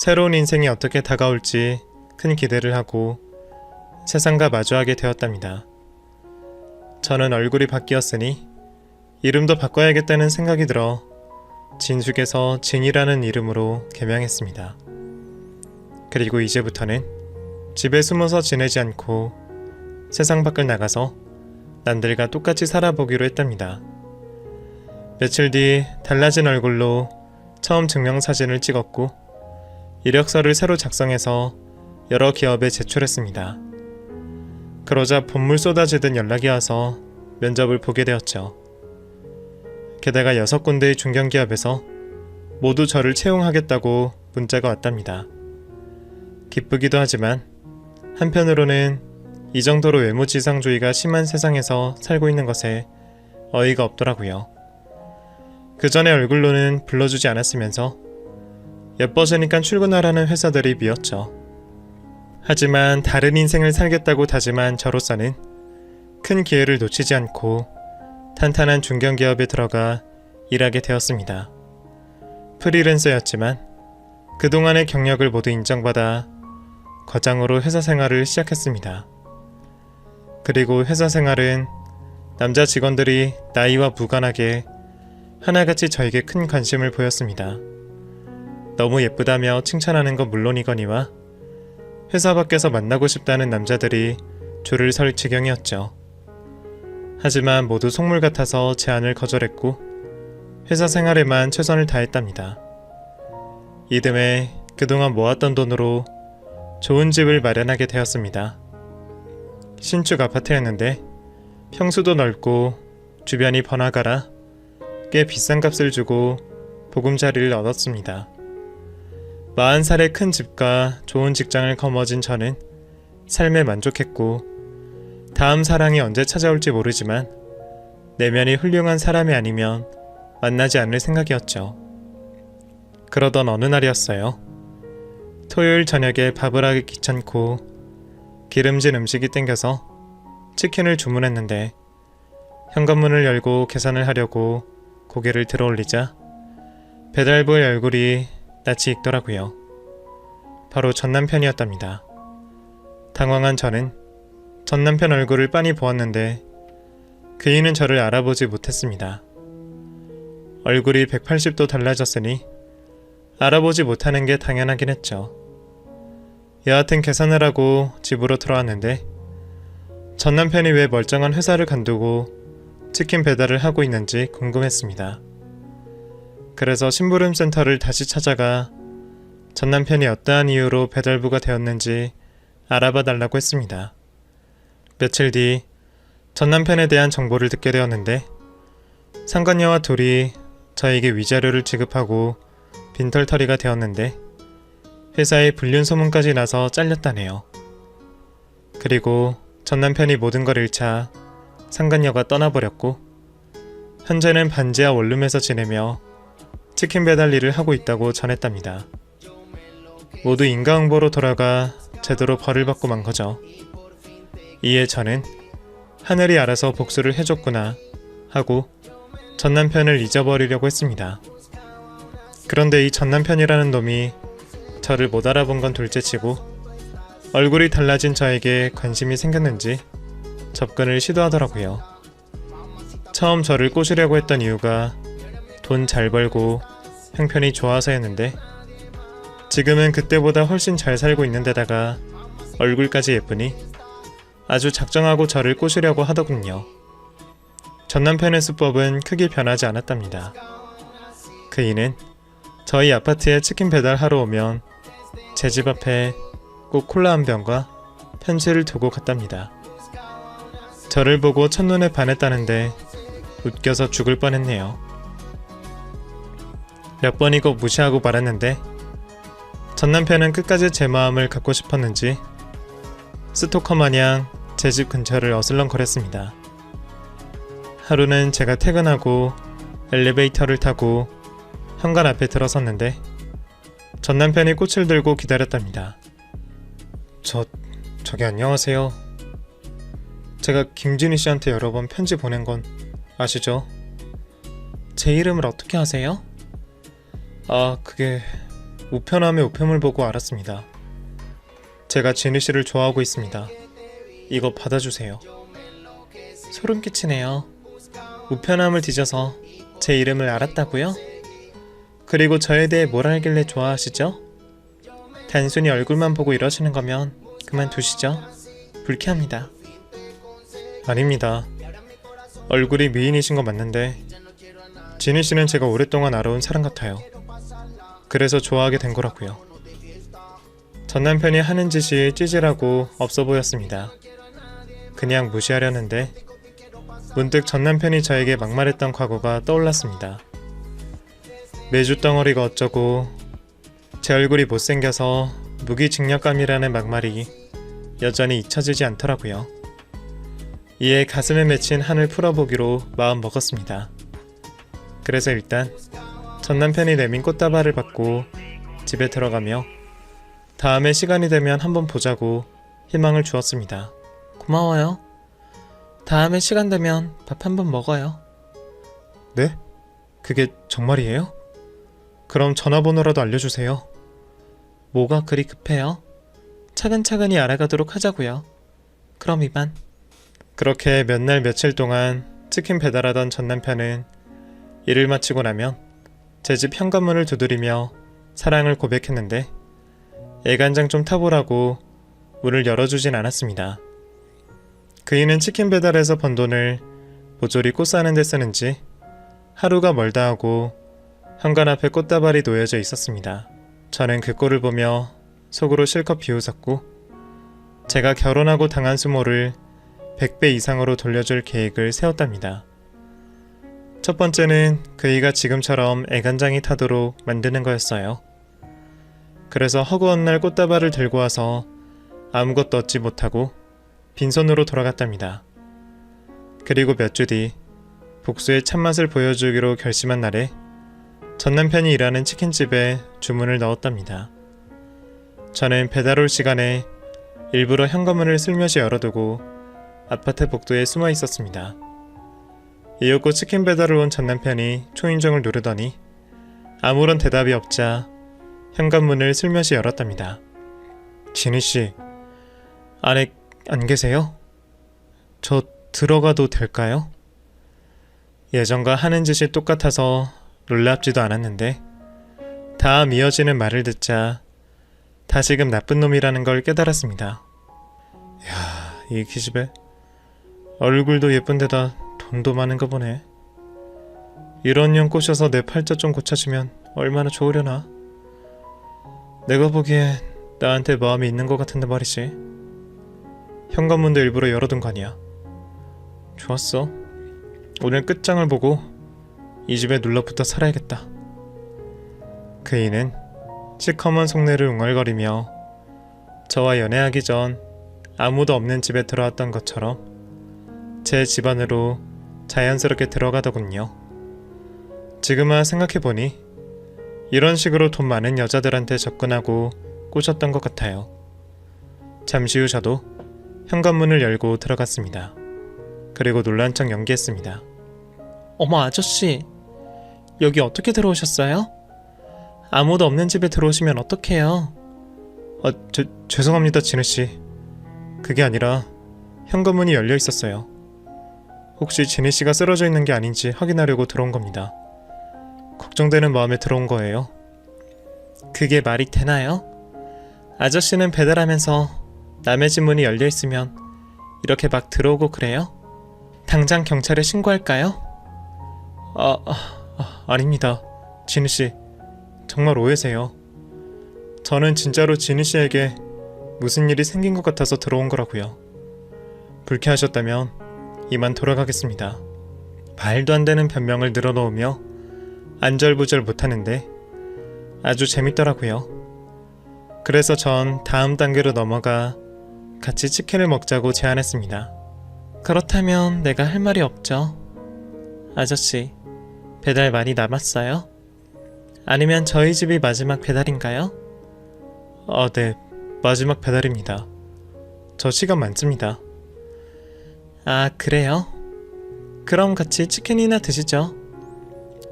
새로운 인생이 어떻게 다가올지 큰 기대를 하고 세상과 마주하게 되었답니다. 저는 얼굴이 바뀌었으니 이름도 바꿔야겠다는 생각이 들어 진숙에서 진이라는 이름으로 개명했습니다. 그리고 이제부터는 집에 숨어서 지내지 않고 세상 밖을 나가서 남들과 똑같이 살아보기로 했답니다. 며칠 뒤 달라진 얼굴로 처음 증명사진을 찍었고 이력서를 새로 작성해서 여러 기업에 제출했습니다. 그러자 본물 쏟아지듯 연락이 와서 면접을 보게 되었죠. 게다가 6군데의 중견기업에서 모두 저를 채용하겠다고 문자가 왔답니다. 기쁘기도 하지만 한편으로는 이 정도로 외모지상주의가 심한 세상에서 살고 있는 것에 어이가 없더라고요. 그 전에 얼굴로는 불러주지 않았으면서 예뻐지니까 출근하라는 회사들이 미웠죠. 하지만 다른 인생을 살겠다고 다짐한 저로서는 큰 기회를 놓치지 않고 탄탄한 중견기업에 들어가 일하게 되었습니다. 프리랜서였지만 그동안의 경력을 모두 인정받아 과장으로 회사 생활을 시작했습니다. 그리고 회사 생활은 남자 직원들이 나이와 무관하게 하나같이 저에게 큰 관심을 보였습니다. 너무 예쁘다며 칭찬하는 건 물론이거니와 회사 밖에서 만나고 싶다는 남자들이 줄을 설 지경이었죠. 하지만 모두 속물 같아서 제안을 거절했고 회사 생활에만 최선을 다했답니다. 이듬해 그동안 모았던 돈으로 좋은 집을 마련하게 되었습니다. 신축 아파트였는데 평수도 넓고 주변이 번화가라 꽤 비싼 값을 주고 보금자리를 얻었습니다. 40살의 큰 집과 좋은 직장을 거머쥔 저는 삶에 만족했고 다음 사랑이 언제 찾아올지 모르지만 내면이 훌륭한 사람이 아니면 만나지 않을 생각이었죠. 그러던 어느 날이었어요. 토요일 저녁에 밥을 하기 귀찮고 기름진 음식이 땡겨서 치킨을 주문했는데 현관문을 열고 계산을 하려고 고개를 들어올리자 배달부의 얼굴이 낯이 익더라고요. 바로 전남편이었답니다. 당황한 저는 전남편 얼굴을 빤히 보았는데 그이는 저를 알아보지 못했습니다. 얼굴이 180도 달라졌으니 알아보지 못하는 게 당연하긴 했죠. 여하튼 계산을 하고 집으로 들어왔는데 전남편이 왜 멀쩡한 회사를 간두고 치킨 배달을 하고 있는지 궁금했습니다. 그래서 심부름센터를 다시 찾아가 전남편이 어떠한 이유로 배달부가 되었는지 알아봐 달라고 했습니다. 며칠 뒤 전남편에 대한 정보를 듣게 되었는데 상간녀와 둘이 저에게 위자료를 지급하고 빈털터리가 되었는데 회사에 불륜 소문까지 나서 잘렸다네요. 그리고 전남편이 모든 걸 잃자 상간녀가 떠나버렸고 현재는 반지하 원룸에서 지내며 치킨 배달 일을 하고 있다고 전했답니다. 모두 인과응보로 돌아가 제대로 벌을 받고 만 거죠. 이에 저는 하늘이 알아서 복수를 해줬구나 하고 전남편을 잊어버리려고 했습니다. 그런데 이 전남편이라는 놈이 저를 못 알아본 건 둘째치고 얼굴이 달라진 저에게 관심이 생겼는지 접근을 시도하더라고요. 처음 저를 꼬시려고 했던 이유가 돈 잘 벌고 형편이 좋아서였는데 지금은 그때보다 훨씬 잘 살고 있는 데다가 얼굴까지 예쁘니 아주 작정하고 저를 꼬시려고 하더군요. 전남편의 수법은 크게 변하지 않았답니다. 그이는 저희 아파트에 치킨 배달하러 오면 제 집 앞에 꼭 콜라 한 병과 편지를 두고 갔답니다. 저를 보고 첫눈에 반했다는데 웃겨서 죽을 뻔했네요. 몇 번이고 무시하고 말았는데 전남편은 끝까지 제 마음을 갖고 싶었는지 스토커 마냥 제 집 근처를 어슬렁거렸습니다. 하루는 제가 퇴근하고 엘리베이터를 타고 현관 앞에 들어섰는데 전남편이 꽃을 들고 기다렸답니다. 저기 안녕하세요. 제가 김진희 씨한테 여러 번 편지 보낸 건 아시죠? 제 이름을 어떻게 아세요? 그게 우편함의 우편물 보고 알았습니다. 제가 지니 씨를 좋아하고 있습니다. 이거 받아주세요. 소름 끼치네요. 우편함을 뒤져서 제 이름을 알았다고요? 그리고 저에 대해 뭘 알길래 좋아하시죠? 단순히 얼굴만 보고 이러시는 거면 그만두시죠. 불쾌합니다. 아닙니다. 얼굴이 미인이신 건 맞는데 지니 씨는 제가 오랫동안 알아온 사람 같아요. 그래서 좋아하게 된 거라고요. 전 남편이 하는 짓이 찌질하고 없어 보였습니다. 그냥 무시하려는데 문득 전 남편이 저에게 막말했던 과거가 떠올랐습니다. 매주 덩어리가 어쩌고 제 얼굴이 못생겨서 무기징역감이라는 막말이 여전히 잊혀지지 않더라고요. 이에 가슴에 맺힌 한을 풀어보기로 마음 먹었습니다. 그래서 일단 전 남편이 내민 꽃다발을 받고 집에 들어가며 다음에 시간이 되면 한번 보자고 희망을 주었습니다. 고마워요. 다음에 시간 되면 밥 한번 먹어요. 네? 그게 정말이에요? 그럼 전화번호라도 알려주세요. 뭐가 그리 급해요? 차근차근히 알아가도록 하자고요. 그럼 이만. 그렇게 몇 날 며칠 동안 치킨 배달하던 전 남편은 일을 마치고 나면 제 집 현관문을 두드리며 사랑을 고백했는데 애간장 좀 타보라고 문을 열어주진 않았습니다. 그이는 치킨 배달에서 번 돈을 모조리 꽃 사는 데 쓰는지 하루가 멀다 하고 현관 앞에 꽃다발이 놓여져 있었습니다. 저는 그 꼴을 보며 속으로 실컷 비웃었고 제가 결혼하고 당한 수모를 100배 이상으로 돌려줄 계획을 세웠답니다. 첫 번째는 그이가 지금처럼 애간장이 타도록 만드는 거였어요. 그래서 허구한 날 꽃다발을 들고 와서 아무것도 얻지 못하고 빈손으로 돌아갔답니다. 그리고 몇 주 뒤 복수의 참맛을 보여주기로 결심한 날에 전 남편이 일하는 치킨집에 주문을 넣었답니다. 저는 배달 올 시간에 일부러 현관문을 슬며시 열어두고 아파트 복도에 숨어 있었습니다. 이윽고 치킨 배달을 온 전 남편이 초인종을 누르더니 아무런 대답이 없자 현관문을 슬며시 열었답니다. 지니씨, 안에 안 계세요? 저 들어가도 될까요? 예전과 하는 짓이 똑같아서 놀랍지도 않았는데 다음 이어지는 말을 듣자 다시금 나쁜 놈이라는 걸 깨달았습니다. 이야, 이 기집애 얼굴도 예쁜데다 돈도 많은가 보네. 이런 년 꼬셔서 내 팔자 좀 고쳐주면 얼마나 좋으려나. 내가 보기엔 나한테 마음이 있는 것 같은데 말이지. 현관문도 일부러 열어둔 거 아니야. 좋았어. 오늘 끝장을 보고 이 집에 눌러붙어 살아야겠다. 그이는 시커먼 속내를 웅얼거리며 저와 연애하기 전 아무도 없는 집에 들어왔던 것처럼 제 집안으로 자연스럽게 들어가더군요. 지금만 생각해보니 이런 식으로 돈 많은 여자들한테 접근하고 꼬셨던 것 같아요. 잠시 후 저도 현관문을 열고 들어갔습니다. 그리고 놀란 척 연기했습니다. 어머 아저씨, 여기 어떻게 들어오셨어요? 아무도 없는 집에 들어오시면 어떡해요? 죄송합니다 지니씨. 그게 아니라 현관문이 열려 있었어요. 혹시 지니씨가 쓰러져 있는 게 아닌지 확인하려고 들어온 겁니다. 걱정되는 마음에 들어온 거예요. 그게 말이 되나요? 아저씨는 배달하면서 남의 집 문이 열려 있으면 이렇게 막 들어오고 그래요? 당장 경찰에 신고할까요? 아닙니다. 지니씨, 정말 오해세요. 저는 진짜로 지니씨에게 무슨 일이 생긴 것 같아서 들어온 거라고요. 불쾌하셨다면 이만 돌아가겠습니다. 말도 안 되는 변명을 늘어놓으며 안절부절 못하는데 아주 재밌더라고요. 그래서 전 다음 단계로 넘어가 같이 치킨을 먹자고 제안했습니다. 그렇다면 내가 할 말이 없죠. 아저씨, 배달 많이 남았어요? 아니면 저희 집이 마지막 배달인가요? 네, 마지막 배달입니다. 저 시간 많습니다. 아, 그래요? 그럼 같이 치킨이나 드시죠.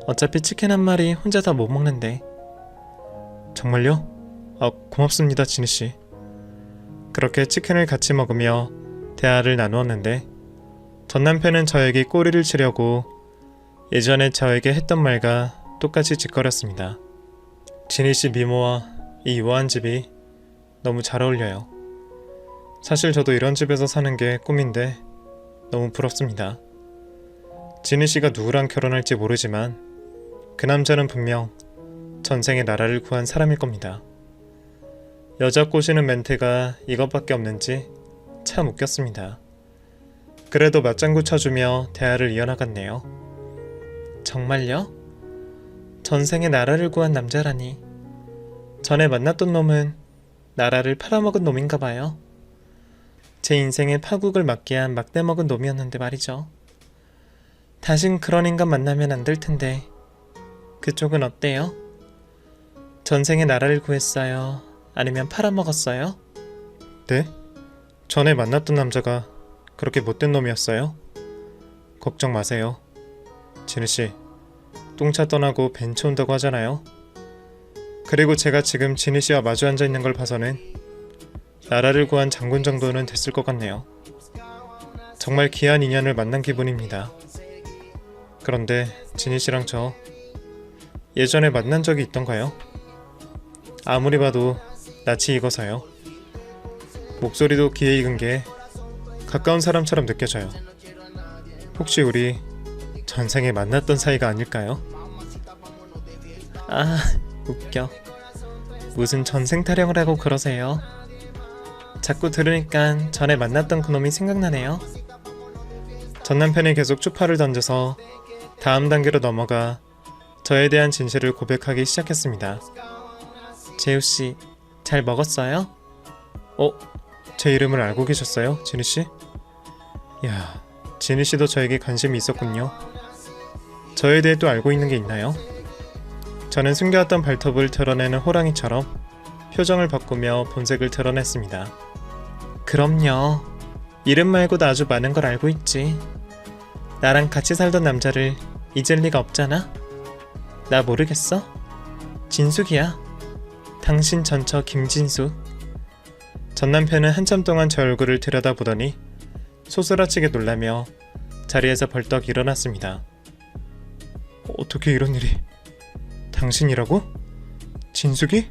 어차피 치킨 한 마리 혼자 다 못 먹는데. 정말요? 고맙습니다, 지니씨. 그렇게 치킨을 같이 먹으며 대화를 나누었는데 전 남편은 저에게 꼬리를 치려고 예전에 저에게 했던 말과 똑같이 짓거렸습니다. 지니씨 미모와 이 우아한 집이 너무 잘 어울려요. 사실 저도 이런 집에서 사는 게 꿈인데 너무 부럽습니다. 지니씨가 누구랑 결혼할지 모르지만 그 남자는 분명 전생에 나라를 구한 사람일 겁니다. 여자 꼬시는 멘트가 이것밖에 없는지 참 웃겼습니다. 그래도 맞장구 쳐주며 대화를 이어나갔네요. 정말요? 전생에 나라를 구한 남자라니. 전에 만났던 놈은 나라를 팔아먹은 놈인가 봐요. 제 인생에 파국을 맞게 한 막대먹은 놈이었는데 말이죠. 다신 그런 인간 만나면 안 될 텐데 그쪽은 어때요? 전생에 나라를 구했어요? 아니면 팔아먹었어요? 네? 전에 만났던 남자가 그렇게 못된 놈이었어요? 걱정 마세요. 진우씨, 똥차 떠나고 벤츠 온다고 하잖아요. 그리고 제가 지금 진우씨와 마주 앉아있는 걸 봐서는 나라를 구한 장군 정도는 됐을 것 같네요. 정말 귀한 인연을 만난 기분입니다. 그런데 진우씨랑 저 예전에 만난 적이 있던가요? 아무리 봐도 낯이 익어서요. 목소리도 귀에 익은 게 가까운 사람처럼 느껴져요. 혹시 우리 전생에 만났던 사이가 아닐까요? 아, 웃겨. 무슨 전생 타령을 하고 그러세요? 자꾸 들으니까 전에 만났던 그놈이 생각나네요. 전 남편이 계속 추파를 던져서 다음 단계로 넘어가 저에 대한 진실을 고백하기 시작했습니다. 재우씨, 잘 먹었어요? 제 이름을 알고 계셨어요, 진우씨? 야, 진우씨도 저에게 관심이 있었군요. 저에 대해 또 알고 있는 게 있나요? 저는 숨겨왔던 발톱을 드러내는 호랑이처럼 표정을 바꾸며 본색을 드러냈습니다. 그럼요. 이름 말고도 아주 많은 걸 알고 있지. 나랑 같이 살던 남자를 잊을 리가 없잖아. 나 모르겠어? 진숙이야. 당신 전처 김진숙. 전 남편은 한참 동안 제 얼굴을 들여다보더니 소스라치게 놀라며 자리에서 벌떡 일어났습니다. 어떻게 이런 일이... 당신이라고? 진숙이?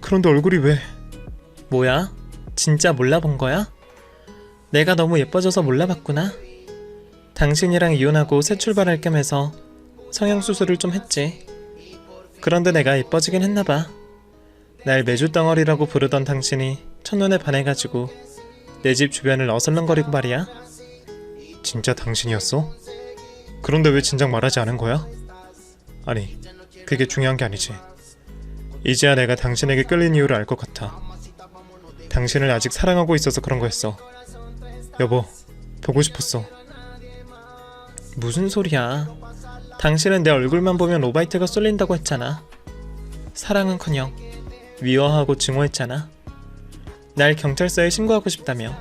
그런데 얼굴이 왜... 뭐야? 진짜 몰라본 거야? 내가 너무 예뻐져서 몰라봤구나. 당신이랑 이혼하고 새 출발할 겸 해서 성형수술을 좀 했지. 그런데 내가 예뻐지긴 했나봐. 날 메주덩어리라고 부르던 당신이 첫눈에 반해가지고 내 집 주변을 어슬렁거리고 말이야. 진짜 당신이었어? 그런데 왜 진작 말하지 않은 거야? 아니, 그게 중요한 게 아니지. 이제야 내가 당신에게 끌린 이유를 알 것 같아. 당신을 아직 사랑하고 있어서 그런 거였어. 여보, 보고 싶었어. 무슨 소리야. 당신은 내 얼굴만 보면 오바이트가 쏠린다고 했잖아. 사랑은커녕 미워하고 증오했잖아. 날 경찰서에 신고하고 싶다며.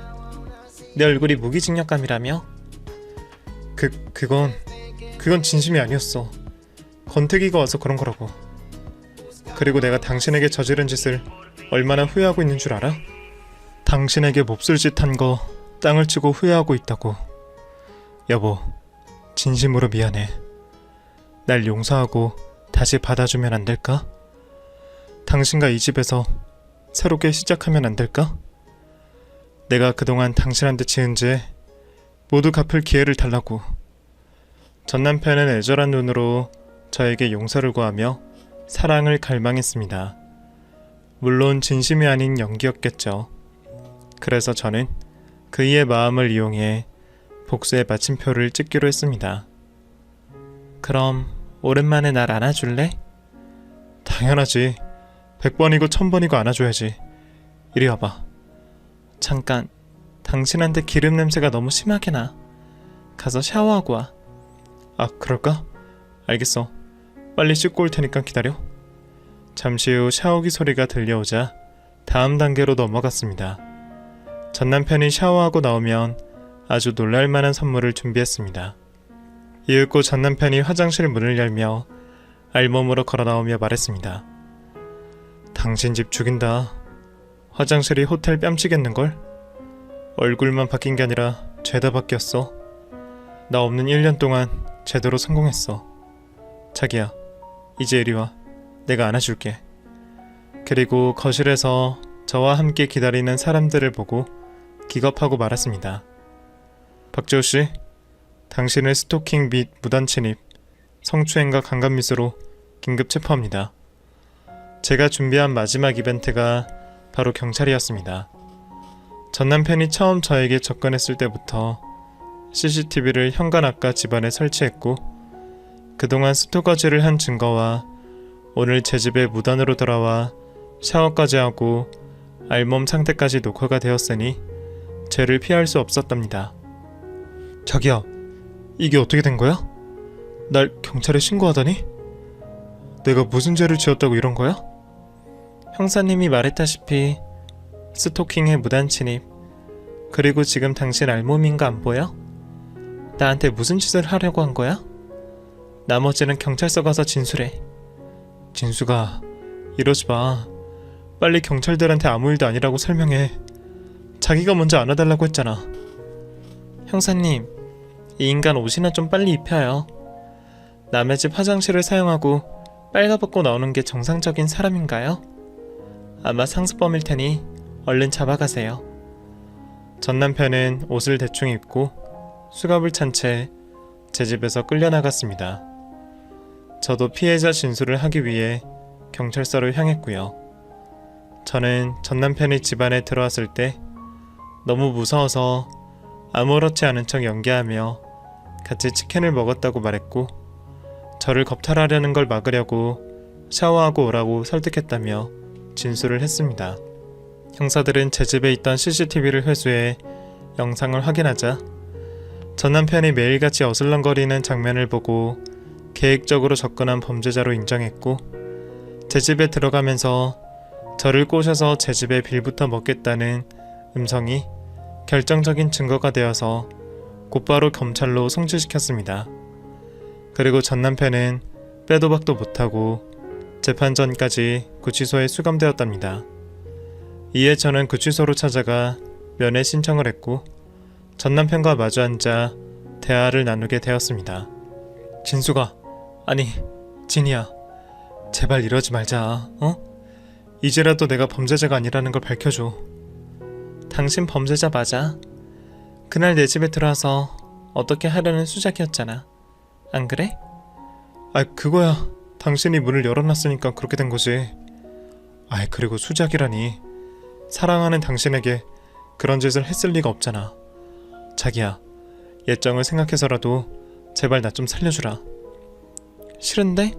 내 얼굴이 무기징역감이라며. 그건 진심이 아니었어. 권태기가 와서 그런 거라고. 그리고 내가 당신에게 저지른 짓을 얼마나 후회하고 있는 줄 알아? 당신에게 몹쓸 짓 한 거 땅을 치고 후회하고 있다고. 여보, 진심으로 미안해. 날 용서하고 다시 받아주면 안 될까? 당신과 이 집에서 새롭게 시작하면 안 될까? 내가 그동안 당신한테 지은 죄 모두 갚을 기회를 달라고. 전 남편은 애절한 눈으로 저에게 용서를 구하며 사랑을 갈망했습니다. 물론 진심이 아닌 연기였겠죠. 그래서 저는 그이의 마음을 이용해 복수의 마침표를 찍기로 했습니다. 그럼 오랜만에 날 안아줄래? 당연하지. 100번이고 1000번이고 안아줘야지. 이리 와봐. 잠깐, 당신한테 기름 냄새가 너무 심하게 나. 가서 샤워하고 와. 그럴까? 알겠어. 빨리 씻고 올 테니까 기다려. 잠시 후 샤워기 소리가 들려오자 다음 단계로 넘어갔습니다. 전 남편이 샤워하고 나오면 아주 놀랄만한 선물을 준비했습니다. 이윽고 전 남편이 화장실 문을 열며 알몸으로 걸어 나오며 말했습니다. 당신 집 죽인다. 화장실이 호텔 뺨치겠는걸? 얼굴만 바뀐 게 아니라 죄다 바뀌었어. 나 없는 1년 동안 제대로 성공했어. 자기야, 이제 이리 와. 내가 안아줄게. 그리고 거실에서 저와 함께 기다리는 사람들을 보고 기겁하고 말았습니다. 박재호씨, 당신을 스토킹 및 무단 침입, 성추행과 강간미수로 긴급 체포합니다. 제가 준비한 마지막 이벤트가 바로 경찰이었습니다. 전 남편이 처음 저에게 접근했을 때부터 CCTV를 현관 앞과 집안에 설치했고, 그동안 스토커질을 한 증거와 오늘 제 집에 무단으로 돌아와 샤워까지 하고 알몸 상태까지 녹화가 되었으니 죄를 피할 수 없었답니다. 자기야, 이게 어떻게 된 거야? 날 경찰에 신고하다니? 내가 무슨 죄를 지었다고 이런 거야? 형사님이 말했다시피 스토킹에 무단 침입, 그리고 지금 당신 알몸인 거 안 보여? 나한테 무슨 짓을 하려고 한 거야? 나머지는 경찰서 가서 진술해. 진수가, 이러지 마. 빨리 경찰들한테 아무 일도 아니라고 설명해. 자기가 먼저 안아달라고 했잖아. 형사님, 이 인간 옷이나 좀 빨리 입혀요. 남의 집 화장실을 사용하고 빨가벗고 나오는 게 정상적인 사람인가요? 아마 상습범일 테니 얼른 잡아가세요. 전 남편은 옷을 대충 입고 수갑을 찬 채 제 집에서 끌려나갔습니다. 저도 피해자 진술을 하기 위해 경찰서를 향했고요. 저는 전 남편이 집 안에 들어왔을 때 너무 무서워서 아무렇지 않은 척 연기하며 같이 치킨을 먹었다고 말했고, 저를 겁탈하려는 걸 막으려고 샤워하고 오라고 설득했다며 진술을 했습니다. 형사들은 제 집에 있던 CCTV를 회수해 영상을 확인하자 전 남편이 매일같이 어슬렁거리는 장면을 보고 계획적으로 접근한 범죄자로 인정했고, 제 집에 들어가면서 저를 꼬셔서 제 집에 빌부터 먹겠다는 음성이 결정적인 증거가 되어서 곧바로 검찰로 송치시켰습니다. 그리고 전 남편은 빼도 박도 못하고 재판 전까지 구치소에 수감되었답니다. 이에 저는 구치소로 찾아가 면회 신청을 했고, 전 남편과 마주 앉아 대화를 나누게 되었습니다. 진수가, 아니 진이야, 제발 이러지 말자. 이제라도 내가 범죄자가 아니라는 걸 밝혀줘. 당신 범죄자 맞아. 그날 내 집에 들어와서 어떻게 하려는 수작이었잖아. 안 그래? 그거야 당신이 문을 열어놨으니까 그렇게 된 거지. 그리고 수작이라니. 사랑하는 당신에게 그런 짓을 했을 리가 없잖아. 자기야, 예정을 생각해서라도 제발 나 좀 살려주라. 싫은데?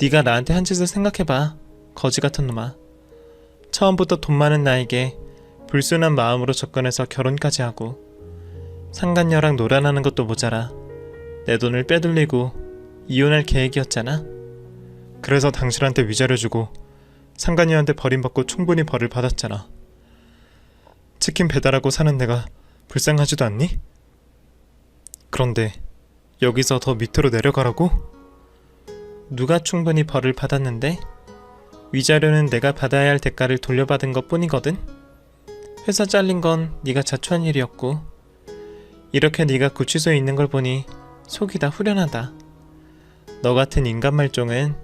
네가 나한테 한 짓을 생각해봐. 거지 같은 놈아. 처음부터 돈 많은 나에게 불순한 마음으로 접근해서 결혼까지 하고, 상간녀랑 놀아나는 것도 모자라 내 돈을 빼돌리고 이혼할 계획이었잖아. 그래서 당신한테 위자료 주고 상간녀한테 버림받고 충분히 벌을 받았잖아. 치킨 배달하고 사는 내가 불쌍하지도 않니? 그런데 여기서 더 밑으로 내려가라고? 누가 충분히 벌을 받았는데? 위자료는 내가 받아야 할 대가를 돌려받은 것 뿐이거든? 회사 잘린 건 네가 자초한 일이었고, 이렇게 네가 구치소에 있는 걸 보니 속이 다 후련하다. 너 같은 인간 말종은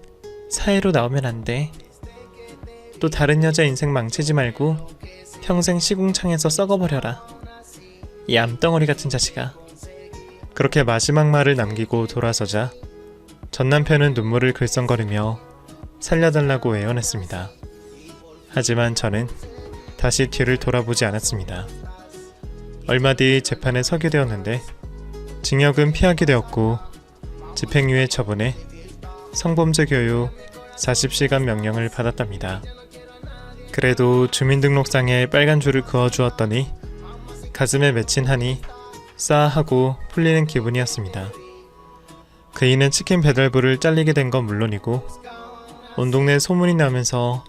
사회로 나오면 안 돼. 또 다른 여자 인생 망치지 말고 평생 시궁창에서 썩어버려라. 이 암덩어리 같은 자식아. 그렇게 마지막 말을 남기고 돌아서자 전 남편은 눈물을 글썽거리며 살려달라고 애원했습니다. 하지만 저는 다시 뒤를 돌아보지 않았습니다. 얼마 뒤 재판에 서게 되었는데 징역은 피하게 되었고, 집행유예 처분에 성범죄 교육 40시간 명령을 받았답니다. 그래도 주민등록상에 빨간 줄을 그어주었더니 가슴에 맺힌 한이 싸하고 풀리는 기분이었습니다. 그이는 치킨 배달부를 잘리게 된 건 물론이고, 온 동네에 소문이 나면서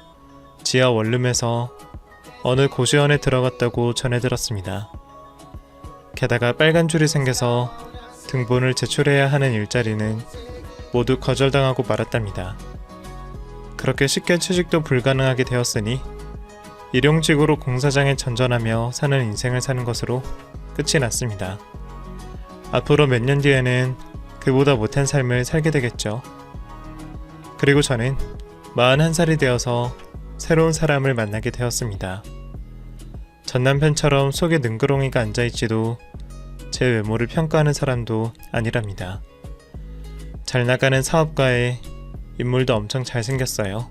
지하 원룸에서 어느 고시원에 들어갔다고 전해들었습니다. 게다가 빨간 줄이 생겨서 등본을 제출해야 하는 일자리는 모두 거절당하고 말았답니다. 그렇게 쉽게 취직도 불가능하게 되었으니 일용직으로 공사장에 전전하며 사는 인생을 사는 것으로 끝이 났습니다. 앞으로 몇 년 뒤에는 그보다 못한 삶을 살게 되겠죠. 그리고 저는 41살이 되어서 새로운 사람을 만나게 되었습니다. 전 남편처럼 속에 능그렁이가 앉아있지도 제 외모를 평가하는 사람도 아니랍니다. 잘 나가는 사업가에 인물도 엄청 잘생겼어요.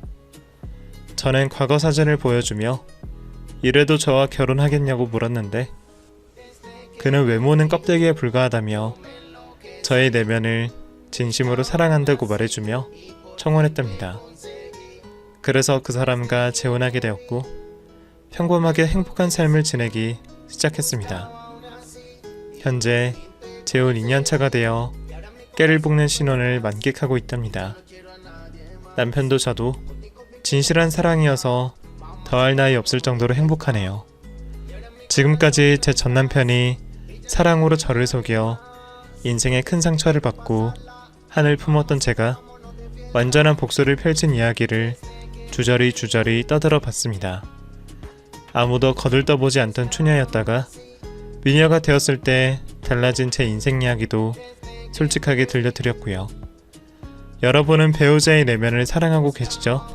저는 과거 사진을 보여주며 이래도 저와 결혼하겠냐고 물었는데 그는 외모는 껍데기에 불과하다며 저의 내면을 진심으로 사랑한다고 말해주며 청혼했답니다. 그래서 그 사람과 재혼하게 되었고 평범하게 행복한 삶을 지내기 시작했습니다. 현재 재혼 2년차가 되어 깨를 볶는 신혼을 만끽하고 있답니다. 남편도 저도 진실한 사랑이어서 더할 나위 없을 정도로 행복하네요. 지금까지 제 전남편이 사랑으로 저를 속여 인생에 큰 상처를 받고 한을 품었던 제가 완전한 복수를 펼친 이야기를 주저리 떠들어 봤습니다. 아무도 거들떠보지 않던 추녀였다가 미녀가 되었을 때 달라진 제 인생 이야기도 솔직하게 들려드렸고요. 여러분은 배우자의 내면을 사랑하고 계시죠?